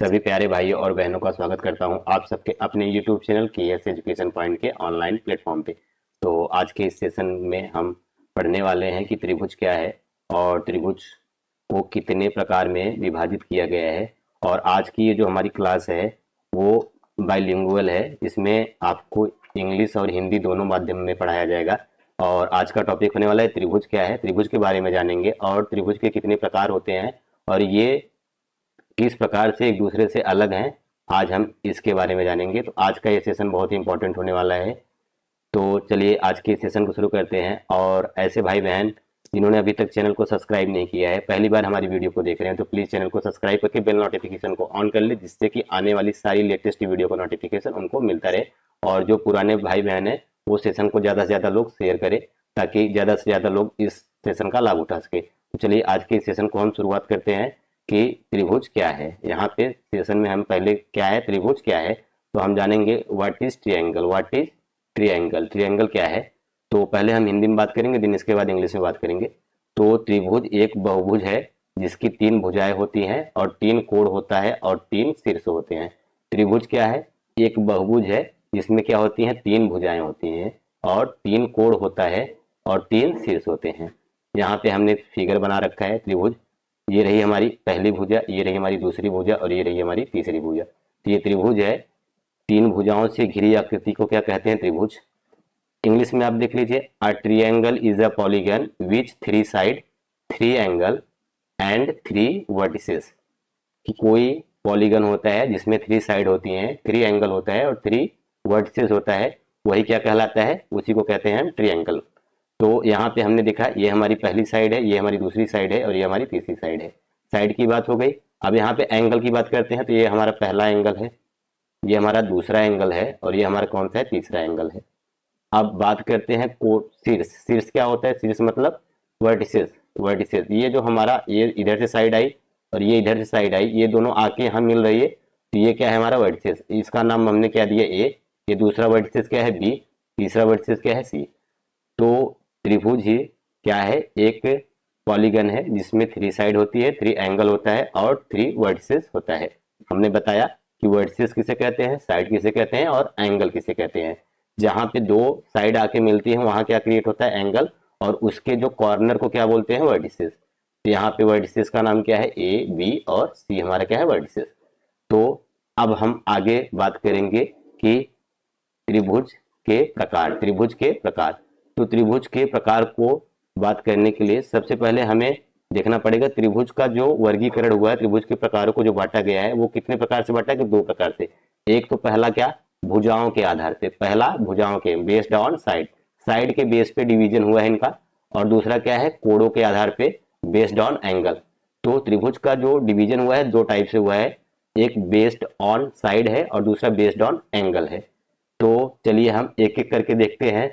सभी प्यारे भाइयों और बहनों का स्वागत करता हूं आप सबके अपने YouTube channel KS education point के ऑनलाइन प्लेटफॉर्म पे। तो आज के इस सेशन में हम पढ़ने वाले हैं कि त्रिभुज क्या है और त्रिभुज को कितने प्रकार में विभाजित किया गया है। और आज की ये जो हमारी क्लास है वो बाइलिंगुअल है, इसमें आपको इंग्लिश और हिंदी दोनों माध्यम में पढ़ाया जाएगा। और आज का टॉपिक होने वाला है त्रिभुज क्या है, त्रिभुज के बारे में जानेंगे और त्रिभुज के कितने प्रकार होते हैं और ये किस प्रकार से एक दूसरे से अलग हैं, आज हम इसके बारे में जानेंगे। तो आज का ये सेशन बहुत ही इंपॉर्टेंट होने वाला है। तो चलिए आज के सेशन को शुरू करते हैं। और ऐसे भाई बहन जिन्होंने अभी तक चैनल को सब्सक्राइब नहीं किया है, पहली बार हमारी वीडियो को देख रहे हैं, तो प्लीज़ चैनल को सब्सक्राइब करके बेल नोटिफिकेशन को ऑन कर ले, जिससे कि आने वाली सारी लेटेस्ट वीडियो का नोटिफिकेशन उनको मिलता रहे। और जो पुराने भाई बहन है वो सेशन को ज़्यादा से ज़्यादा लोग शेयर करें, ताकि ज़्यादा से ज़्यादा लोग इस सेशन का लाभ उठा सके। तो चलिए आज के सेशन को हम शुरुआत करते हैं कि त्रिभुज क्या है। यहाँ पे सेशन में हम पहले क्या है, त्रिभुज क्या है, तो हम जानेंगे what is triangle. What is triangle, triangle क्या है। तो पहले हम हिंदी में बात करेंगे, दिन इसके बाद इंग्लिश में बात करेंगे। तो त्रिभुज एक बहुभुज है जिसकी तीन भुजाएं होती हैं और तीन कोण होता है और तीन शीर्ष होते हैं। त्रिभुज क्या है, एक बहुभुज है जिसमें क्या होती हैं, तीन भुजाएं होती हैं और तीन कोण होता है और तीन शीर्ष होते हैं। यहाँ पे हमने फिगर बना रखा है त्रिभुज। ये रही हमारी पहली भुजा, ये रही हमारी दूसरी भुजा और ये रही हमारी तीसरी भुजा। तो ये त्रिभुज है, तीन भुजाओं से घिरी आकृति को क्या कहते हैं, त्रिभुज। इंग्लिश में आप देख लीजिए, a triangle is a polygon which three side, three angle and three vertices. कि कोई पॉलीगन होता है जिसमें थ्री साइड होती हैं, थ्री एंगल होता है और थ्री वर्टिसेस होता है, वही क्या कहलाता है, उसी को कहते हैं ट्रायंगल। तो यहाँ पे हमने देखा ये हमारी पहली साइड है, ये हमारी दूसरी साइड है और ये हमारी तीसरी साइड है। साइड की बात हो गई। अब यहाँ पे एंगल की बात करते हैं, तो ये हमारा पहला एंगल है, ये हमारा दूसरा एंगल है और ये हमारा कौन सा है, तीसरा एंगल है। अब बात करते हैं कोण, शीर्ष। शीर्ष क्या होता है, शीर्ष मतलब वर्टिसेस। वर्टिसेस ये जो हमारा, ये इधर से साइड आई और ये इधर से साइड आई, ये दोनों आके यहाँ मिल रही है, तो ये क्या है हमारा वर्टिसेस। इसका नाम हमने क्या दिया, ए। ये दूसरा वर्टिसेस क्या है, बी। तीसरा वर्टिसेस क्या है, सी। तो त्रिभुज ही क्या है, एक पॉलीगन है जिसमें थ्री साइड होती है, थ्री एंगल होता है और थ्री वर्टिसेस होता है। हमने बताया कि वर्टिसेस किसे कहते हैं, साइड किसे कहते हैं और एंगल किसे कहते हैं। जहां पे दो साइड आके मिलती है वहां क्या क्रिएट होता है, एंगल, और उसके जो कॉर्नर को क्या बोलते हैं, वर्टिसेस। तो यहाँ पे वर्टिसेस का नाम क्या है, ए, बी और सी हमारा क्या है, वर्टिसेस। तो अब हम आगे बात करेंगे कि त्रिभुज के प्रकार, त्रिभुज के प्रकार। तो त्रिभुज के प्रकार को बात करने के लिए सबसे पहले हमें देखना पड़ेगा त्रिभुज का जो वर्गीकरण हुआ है, त्रिभुज के प्रकारों को जो बांटा गया है वो कितने प्रकार से बांटा है, कि दो प्रकार से। एक तो पहला क्या, भुजाओं के आधार पे, पहला भुजाओं के, बेस्ड ऑन साइड, साइड के बेस पे डिवीजन हुआ है इनका। और दूसरा क्या है, कोणों के आधार पे, बेस्ड ऑन एंगल। तो त्रिभुज का जो डिवीजन हुआ है दो टाइप से हुआ है, एक बेस्ड ऑन साइड है और दूसरा बेस्ड ऑन एंगल है। तो चलिए हम एक एक करके देखते हैं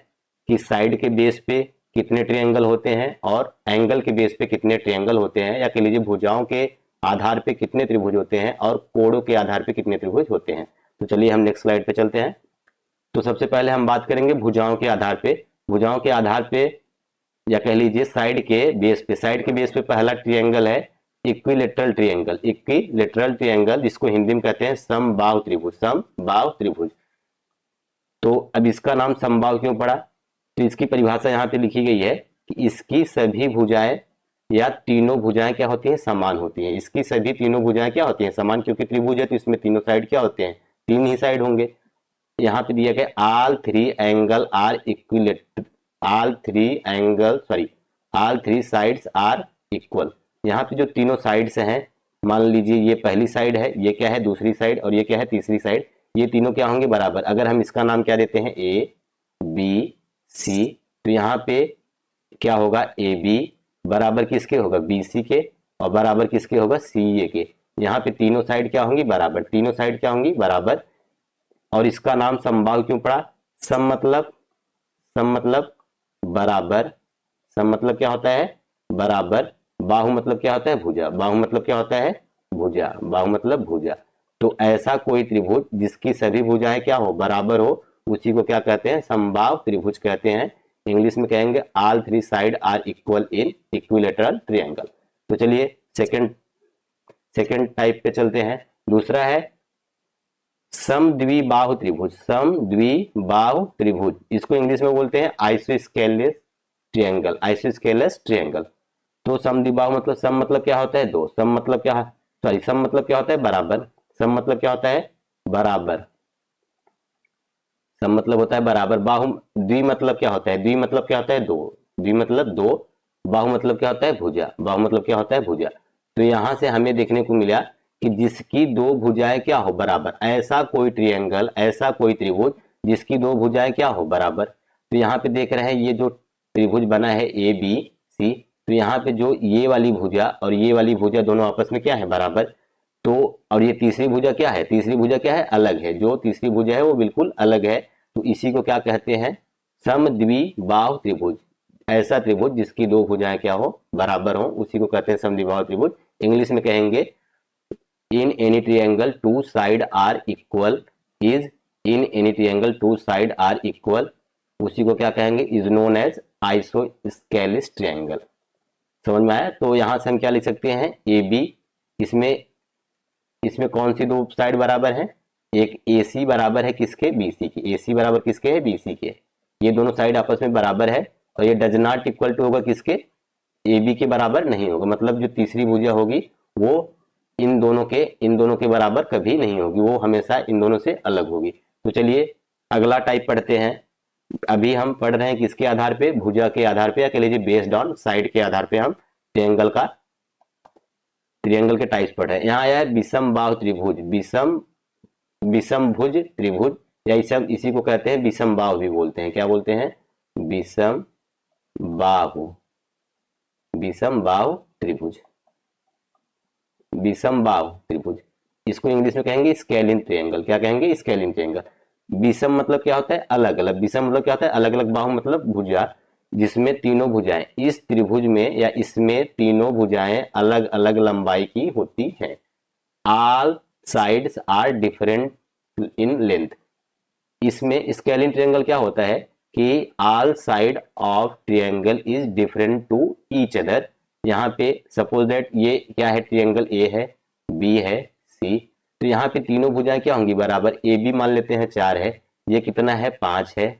कि साइड के बेस पे कितने ट्रायंगल होते हैं और एंगल के बेस पे कितने ट्रायंगल होते हैं, या कह लीजिए भुजाओं के आधार पे कितने त्रिभुज होते हैं और कोणों के आधार पे कितने त्रिभुज होते हैं। तो चलिए हम नेक्स्ट स्लाइड पे चलते हैं। तो सबसे पहले हम बात करेंगे भुजाओं के आधार पे। भुजाओं के आधार पे या कह लीजिए साइड के बेस पे, साइड के बेस पे पहला ट्रायंगल है इक्विलेटरल ट्रायंगल। इक्विलेटरल ट्रायंगल जिसको हिंदी में कहते हैं समबाहु त्रिभुज, समबाहु त्रिभुज। तो अब इसका नाम समबाहु क्यों पड़ा, तो इसकी परिभाषा यहाँ पे लिखी गई है कि इसकी सभी भुजाएं या तीनों भुजाएं क्या होती हैं, समान होती हैं। इसकी सभी तीनों भुजाएं क्या होती हैं, समान, क्योंकि त्रिभुज है तो इसमें तीनों साइड क्या होते हैं, तीन ही साइड होंगे। यहाँ पे दिया गया all three angle are equilateral, all three angle sorry all three sides are equal. यहाँ पे जो तीनों साइड्स हैं, मान लीजिए ये पहली साइड है, ये क्या है दूसरी साइड और ये क्या है तीसरी साइड, ये तीनों क्या होंगे, बराबर। अगर हम इसका नाम क्या देते हैं, ए, बी, सी, तो यहाँ पे क्या होगा, ए बी बराबर किसके होगा, बी सी के, और बराबर किसके होगा, सी ए के। यहाँ पे तीनों साइड क्या होंगी, बराबर, तीनों साइड क्या होंगी, बराबर। और इसका नाम समबाहु क्यों पड़ा, सम मतलब बराबर, सम मतलब क्या होता है, बराबर। बाहु मतलब क्या होता है, भुजा, बाहु मतलब क्या होता है, भुजा, बाहु मतलब भुजा। तो ऐसा कोई त्रिभुज जिसकी सभी भुजाएं क्या हो, बराबर हो, उसी को क्या कहते हैं, समबाहु त्रिभुज कहते हैं। इंग्लिश में कहेंगे all three side are equal in equilateral triangle. तो चलिए सेकंड टाइप पे चलते हैं। दूसरा है समद्विबाहु त्रिभुज, समद्विबाहु त्रिभुज, इसको इंग्लिश में बोलते हैं आइसोस्केलेस ट्रायंगल, आइसोस्केलेस ट्रायंगल। तो समद्विबाहु मतलब सम मतलब क्या होता है दो, सम मतलब क्या, सॉरी सम मतलब क्या होता है बराबर, सम मतलब क्या होता है बराबर, सम मतलब होता है बराबर। बाहु द्वि मतलब क्या होता है, द्वि मतलब क्या होता है दो, द्वि मतलब दो, बाहु मतलब क्या होता है भुजा, बाहु मतलब क्या होता है भुजा। तो यहां से हमें देखने को मिला कि जिसकी दो भुजाएं क्या हो बराबर, ऐसा कोई ट्रायंगल, ऐसा कोई त्रिभुज जिसकी दो भुजाएं क्या हो बराबर। तो यहाँ पे देख रहे हैं ये जो त्रिभुज बना है ए बी सी, तो यहाँ पे जो ये वाली भुजा और ये वाली भुजा दोनों आपस में क्या है बराबर। तो और ये तीसरी भुजा क्या है, तीसरी भुजा क्या है अलग है, जो तीसरी भुजा है वो बिल्कुल अलग है। तो इसी को क्या कहते हैं समद्विबाहु त्रिभुज, ऐसा त्रिभुज जिसकी दो भुजाएं क्या हो बराबर हो, उसी को कहते हैं समद्विबाहु त्रिभुज। इंग्लिश में कहेंगे in any triangle two side are equal is, in any triangle two side are equal, उसी को क्या कहेंगे is known as isosceles triangle. समझ में आया। तो यहां से हम क्या लिख सकते हैं ए बी, इसमें इसमें कौन सी दो साइड बराबर है, एक ए सी बराबर है किसके बी सी की, ए सी बराबर किसके है बी सी के, ये दोनों साइड आपस में बराबर है। और ये डज नॉट इक्वल टू होगा किसके, ए बी के बराबर नहीं होगा, मतलब जो तीसरी भुजा होगी वो इन दोनों के बराबर कभी नहीं होगी, वो हमेशा इन दोनों से अलग होगी। तो चलिए अगला टाइप पढ़ते हैं। अभी हम पढ़ रहे हैं किसके आधार पे, भुजा के आधार पे, या कह लीजिए बेस्ड ऑन साइड के आधार पे हम ट्रायंगल के टाइप्स पढ़ रहे हैं। यहाँ आया है विषम बाहु त्रिभुज, विषम भुज त्रिभुज, या इसी को कहते हैं विषम बाहु भी बोलते हैं, क्या बोलते हैं विषम बाहु, विषम बाहु त्रिभुज, विषम बाहु त्रिभुज, इसको इंग्लिश में कहेंगे स्केलिन ट्रायंगल, क्या कहेंगे स्केलिन ट्रायंगल। विषम मतलब क्या होता है अलग अलग, विषम मतलब क्या होता है अलग अलग, बाहु मतलब भुजा जिसमें तीनों भुजाएं, इस त्रिभुज में या इसमें तीनों भुजाएं अलग अलग लंबाई की होती हैं। All sides are different in length, इसमें स्केलिन ट्रायंगल क्या होता है कि all side of triangle is different to each other. यहाँ पे सपोज दैट ये क्या है ट्रायंगल ए है, बी है, सी, तो यहाँ पे तीनों भुजाएं क्या होंगी बराबर, ए बी मान लेते हैं 4 है, ये कितना है 5 है,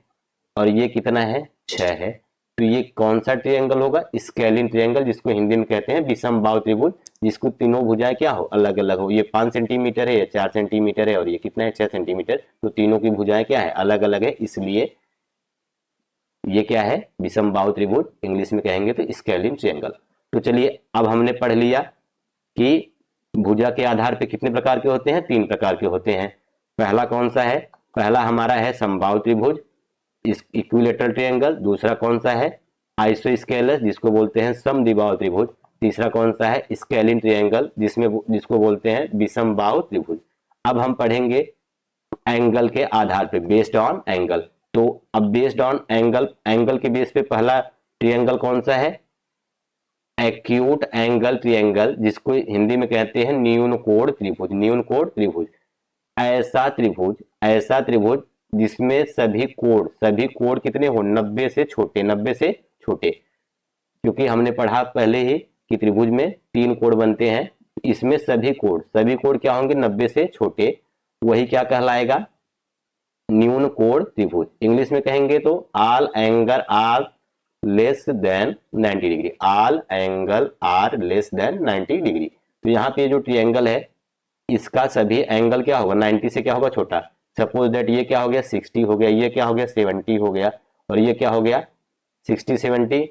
और ये कितना है 6 है। तो ये कौन सा ट्रायंगल होगा स्केलिन ट्रायंगल, जिसको हिंदी में कहते हैं विषम बाहु त्रिभुज, जिसको तीनों भुजाएं क्या हो अलग अलग हो, ये 5 सेंटीमीटर है, ये 4 सेंटीमीटर है, और ये कितना है 6 सेंटीमीटर, तो तीनों की भुजाएं क्या है अलग अलग है, इसलिए ये क्या है विषम बाहु त्रिभुज, इंग्लिश में कहेंगे तो स्केलिन ट्रायंगल। तो चलिए अब हमने पढ़ लिया कि भुजा के आधार पे कितने प्रकार के होते हैं, 3 प्रकार के होते हैं। पहला कौन सा है, पहला हमारा है समबाहु त्रिभुज इक्विलेटरल ट्रायंगल, दूसरा कौन सा है आइसोस्केलस जिसको बोलते हैं समद्विबाहु त्रिभुज, तीसरा कौन सा है स्केलिन ट्रायंगल जिसको बोलते हैं विषम बाहु त्रिभुज। अब हम पढ़ेंगे एंगल के आधार पे, बेस्ड ऑन एंगल। तो अब बेस्ड ऑन एंगल, एंगल के बेस पे पहला ट्रायंगल कौन सा है एक्यूट एंगल ट्रायंगल, जिसको हिंदी में कहते हैं न्यून कोण त्रिभुज, न्यून कोण त्रिभुज, ऐसा त्रिभुज, ऐसा त्रिभुज जिसमें सभी कोण कितने हो 90 से छोटे, 90 से छोटे, क्योंकि हमने पढ़ा पहले ही कि त्रिभुज में 3 कोण बनते हैं, इसमें सभी कोण क्या होंगे 90 से छोटे, वही क्या कहलाएगा न्यून कोण त्रिभुज। इंग्लिश में कहेंगे तो all angle are less than 90 degree, all angle are less than 90 degree. तो यहाँ पे जो ट्रायंगल है इसका सभी एंगल क्या होगा 90 से क्या होगा छोटा। सपोज दैट ये क्या हो गया 60 हो गया, ये क्या हो गया 70 हो गया, और ये क्या हो गया 60 70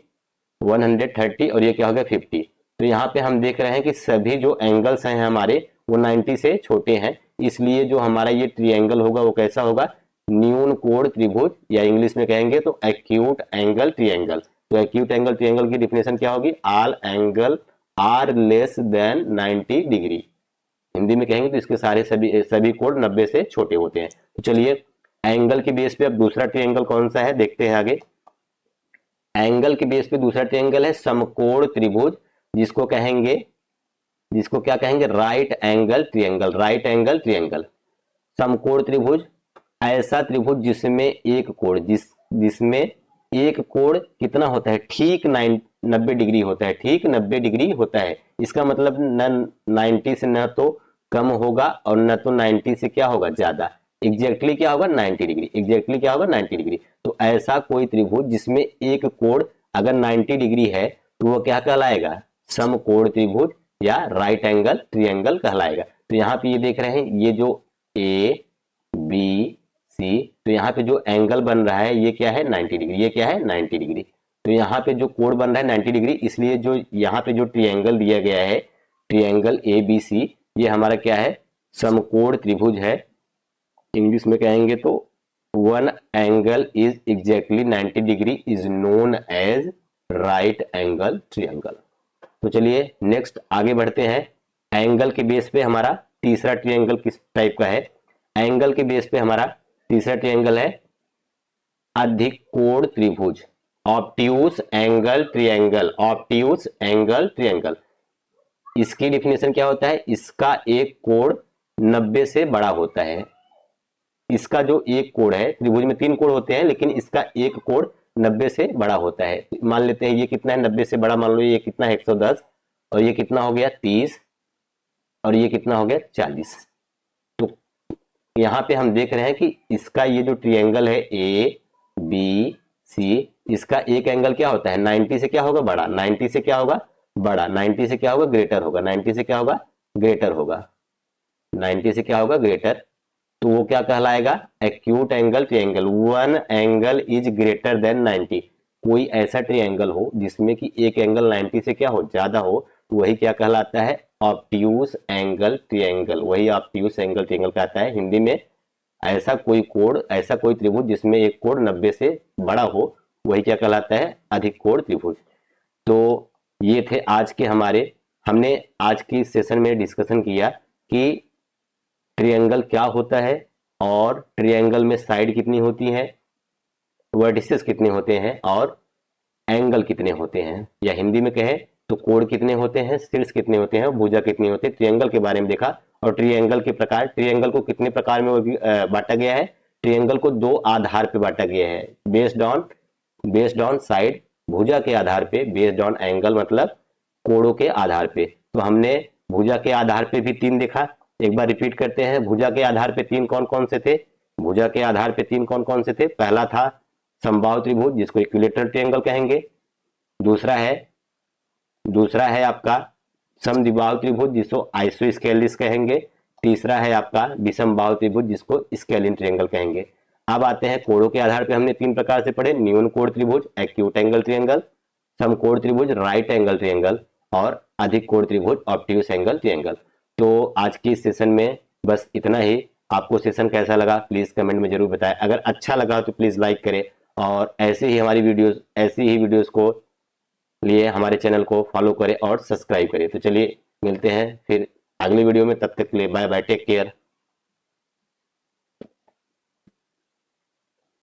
130, और ये क्या हो गया 50। तो यहाँ पे हम देख रहे हैं कि सभी जो एंगल्स हैं हमारे वो 90 से छोटे हैं, इसलिए जो हमारा ये ट्रायंगल होगा वो कैसा होगा न्यून कोण त्रिभुज, या इंग्लिश में कहेंगे तो एक्यूट एंगल ट्रायंगल। तो एक्यूट एंगल ट्रायंगल की डिफिनेशन क्या होगी all angle are less than 90 degree, Hindi में कहेंगे तो इसके सारे सभी कोण 90 से छोटे होते हैं। तो चलिए एंगल के बेस पे अब दूसरा ट्रायंगल कौन सा है देखते हैं आगे। एंगल के बेस पे दूसरा ट्रायंगल है समकोण त्रिभुज, जिसको क्या कहेंगे right angle triangle, right angle triangle. समकोण त्रिभुज ऐसा त्रिभुज जिसमें एक कोण कितना होता है ठीक 90 डिग्री होता है, ठीक 90 डिग्री होता है, इसका मतलब न 90 से न तो कम होगा और न तो 90 से क्या होगा ज्यादा। एग्जैक्टली क्या होगा 90 डिग्री, एग्जैक्टली क्या होगा 90 डिग्री। तो ऐसा कोई त्रिभुज जिसमें एक कोण अगर 90 डिग्री है तो वो क्या कहलाएगा, समकोण त्रिभुज या राइट एंगल ट्रायंगल कहलाएगा। तो यहाँ पे ये देख रहे हैं ये जो ए बी सी, तो यहाँ पे जो एंगल बन रहा है ये क्या है 90 डिग्री, ये क्या है 90 डिग्री। तो यहाँ पे जो कोण बन रहा है 90 डिग्री, इसलिए जो यहाँ पे जो ट्रायंगल दिया गया है ट्रायंगल ए बी सी, ये हमारा क्या है समकोण त्रिभुज है। इंग्लिश में कहेंगे तो one angle is exactly 90 degree is known as right angle triangle. तो चलिए नेक्स्ट आगे बढ़ते हैं। एंगल के बेस पे हमारा तीसरा ट्रायंगल किस टाइप का है, एंगल के बेस पे हमारा तीसरा ट्रायंगल है अधिक कोण त्रिभुज, obtuse angle triangle, obtuse angle triangle. इसकी डिफिनेशन क्या होता है, इसका एक कोण 90 से बड़ा होता है। इसका जो एक कोण है, त्रिभुज में 3 कोण होते हैं लेकिन इसका एक कोण 90 से बड़ा होता है। मान लेते हैं ये कितना है 90 से बड़ा, मान लो ये कितना है 110, और ये कितना हो गया 30, और ये कितना हो गया 40। तो यहाँ पे हम देख रहे हैं कि इसका ये जो ट्रायंगल है ए बी सी, इसका एक एंगल क्या होता है 90 से क्या होगा बड़ा, 90 से क्या होगा बड़ा, 90 से क्या होगा ग्रेटर होगा, 90 से क्या होगा ग्रेटर होगा, 90 से क्या होगा ग्रेटर। तो वो क्या कहलाएगा acute angle triangle, one angle is greater than 90। कोई ऐसा ट्रायंगल हो जिसमें कि एक एंगल 90 से क्या हो ज्यादा हो, तो वही क्या कहलाता है ऑब्ट्यूज एंगल ट्रायंगल, वही ऑब्ट्यूज एंगल ट्रायंगल कहता है हिंदी में। ऐसा कोई कोण, ऐसा कोई त्रिभुज जिसमें एक कोण 90 से बड़ा हो, वही क्या कहलाता है अधिक कोण त्रिभुज। तो ये थे आज के हमारे, हमने आज की सेशन में डिस्कशन किया कि ट्रायंगल क्या होता है और ट्रायंगल में साइड कितनी होती है, वर्टिसेस कितने होते हैं और एंगल कितने होते हैं, या हिंदी में कहें तो कोण कितने होते हैं, शीर्ष कितने होते हैं, भुजा कितनी होती है। ट्रायंगल के बारे में देखा और ट्रायंगल के प्रकार, ट्रायंगल को कितने प्रकार में बांटा गया है, ट्रायंगल को 2 आधार पे बांटा गया है, बेस्ड ऑन साइड, भुजा के आधार पे, बेस्ड ऑन एंगल मतलब कोणों के आधार पे। तो हमने भुजा के आधार पे भी 3 देखा, एक बार रिपीट करते हैं। भुजा के आधार पे 3 कौन कौन से थे, भुजा के आधार पे 3 कौन कौन से थे, पहला था समबाहु त्रिभुज जिसको इक्विलेटरल ट्रायंगल कहेंगे, दूसरा है आपका समद्विबाहु त्रिभुज जिसको आइसोस्केलिस कहेंगे, तीसरा है आपका विषमबाहु त्रिभुज जिसको स्केलिन ट्रायंगल कहेंगे। अब आते हैं कोणों के आधार पे, हमने 3 प्रकार से पढ़े, न्यून कोण त्रिभुज एक्यूट एंगल ट्रायंगल, समकोण त्रिभुज राइट एंगल ट्रायंगल, और अधिक कोण त्रिभुज ऑब्ट्यूज एंगल ट्रायंगल। तो आज की सेशन में बस इतना ही। आपको सेशन कैसा लगा प्लीज कमेंट में जरूर बताएं, अगर अच्छा लगा तो प्लीज लाइक करें, और ऐसी ही वीडियोस को लिए हमारे चैनल को फॉलो करें और सब्सक्राइब करें। तो चलिए मिलते हैं फिर अगली वीडियो में, तब तक के लिए बाय बाय, टेक केयर।